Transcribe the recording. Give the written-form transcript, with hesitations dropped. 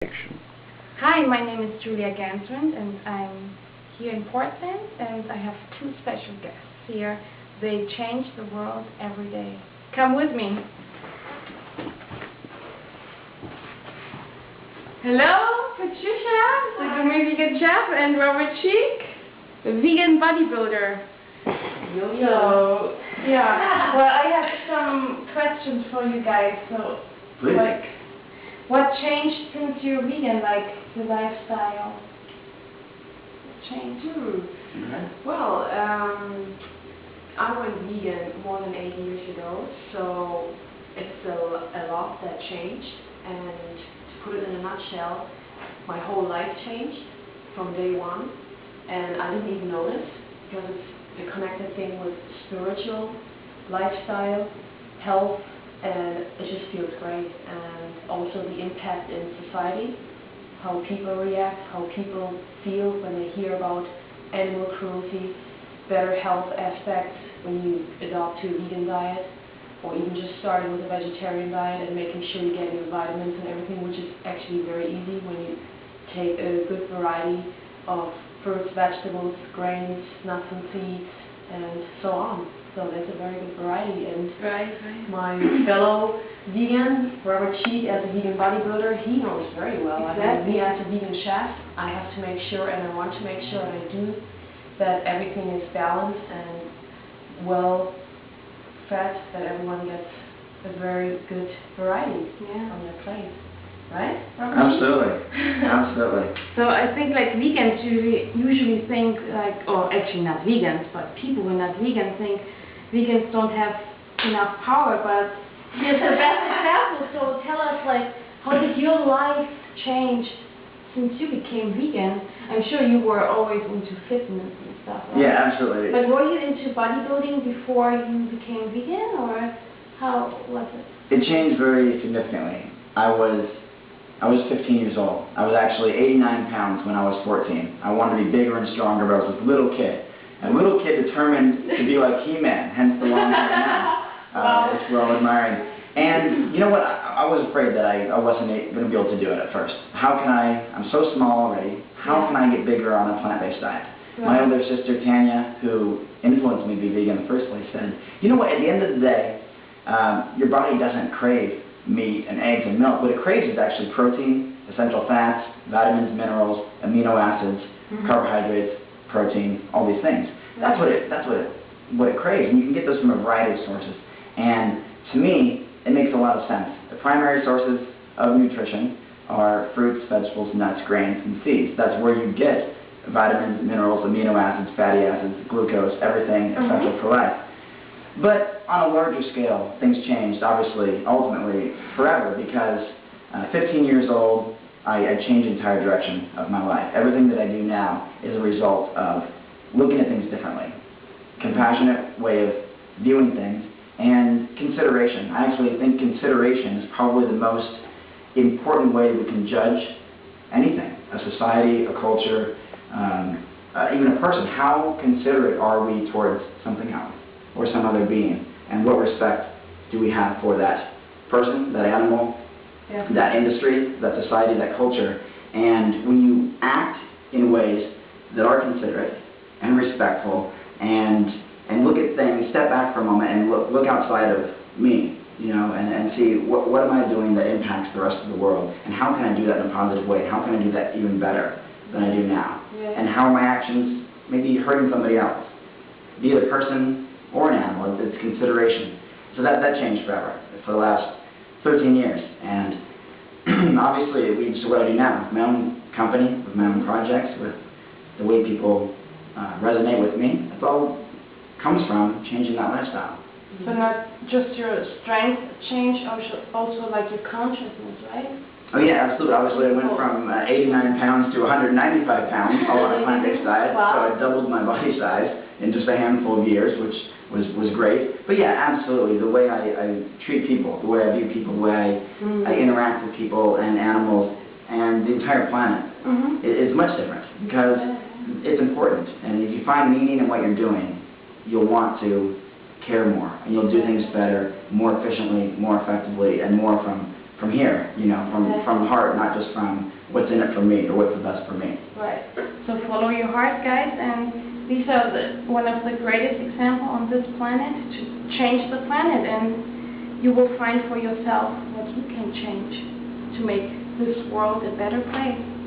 Action. Hi, my name is Ganswind, and I'm here in Portland, and I have two special guests here. They change the world every day. Come with me. Hello, Patricia, the Gourmet vegan chef, and Robert Cheeke, the vegan bodybuilder. So, yeah, well, I have some questions for you guys. So, Please. Like, what changed since you're vegan, like your lifestyle? Changed? Well, I went vegan more than 8 years ago, so it's a lot that changed. And to put it in a nutshell, my whole life changed from day one, and I didn't even notice because it's a connected thing with spiritual, lifestyle, health, and it just feels great. And also the impact in society, how people react, how people feel when they hear about animal cruelty, better health aspects when you adopt to a vegan diet, or even just starting with a vegetarian diet and making sure you get your vitamins and everything, which is actually very easy when you take a good variety of fruits, vegetables, grains, nuts and seeds, and so on. So that's a very good variety. And my fellow vegan, Robert Cheeke, as a vegan bodybuilder, he knows very well. Exactly. I mean, me as a vegan chef, I have to make sure, and I want to make sure, and I do, that everything is balanced and well fed, that everyone gets a very good variety on their plate. Right? Absolutely. Absolutely. So I think like vegans usually think like, or actually not vegans, but people who are not vegan think vegans don't have enough power, but here's the best example. So tell us, like, how did your life change since you became vegan? I'm sure you were always into fitness and stuff, right? Yeah, absolutely. But were you into bodybuilding before you became vegan, or how was it? It changed very significantly. I was 15 years old. I was actually 89 pounds when I was 14. I wanted to be bigger and stronger, but I was a little kid. A little kid determined to be like He-Man, hence the long hair now, which we're all admiring. And you know what? I was afraid that I wasn't going to be able to do it at first. I'm so small already, how can I get bigger on a plant-based diet? My older sister, Tanya, who influenced me to be vegan in the first place, said, you know what, at the end of the day, your body doesn't crave meat and eggs and milk. What it craves is actually protein, essential fats, vitamins, minerals, amino acids, carbohydrates, protein, all these things. That's what it craves, and you can get those from a variety of sources. And to me, it makes a lot of sense. The primary sources of nutrition are fruits, vegetables, nuts, grains, and seeds. That's where you get vitamins, minerals, amino acids, fatty acids, glucose, everything essential for life. But on a larger scale, things changed, obviously, ultimately, forever, because 15 years old, I changed the entire direction of my life. Everything that I do now is a result of looking at things differently. Compassionate way of viewing things, and consideration. I actually think consideration is probably the most important way we can judge anything, a society, a culture, even a person. How considerate are we towards something else or some other being, and what respect do we have for that person, that animal, that industry, that society, that culture? And when you act in ways that are considerate and respectful, and look at things, step back for a moment and look outside of me, you know, and see what am I doing that impacts the rest of the world, and how can I do that in a positive way, and how can I do that even better than I do now, and how are my actions maybe hurting somebody else, be it a person or an animal. It's consideration. So that changed forever for the last 13 years, and obviously it leads to what I do now, with my own company, with my own projects, with the way people resonate with me. It all comes from changing that lifestyle. So not just your strength change, also like your consciousness, right? Oh yeah, absolutely. Obviously I went from 89 pounds to 195 pounds, all on a plant-based diet, so I doubled my body size in just a handful of years, which was great. But yeah, absolutely, the way I treat people, the way I view people, the way I interact with people and animals and the entire planet is much different, because it's important. And if you find meaning in what you're doing, you'll want to care more, and you'll do things better, more efficiently, more effectively, and more from from here, you know, from the heart, not just from what's in it for me or what's the best for me. Right. So follow your heart, guys, and these are one of the greatest examples on this planet to change the planet, and you will find for yourself what you can change to make this world a better place.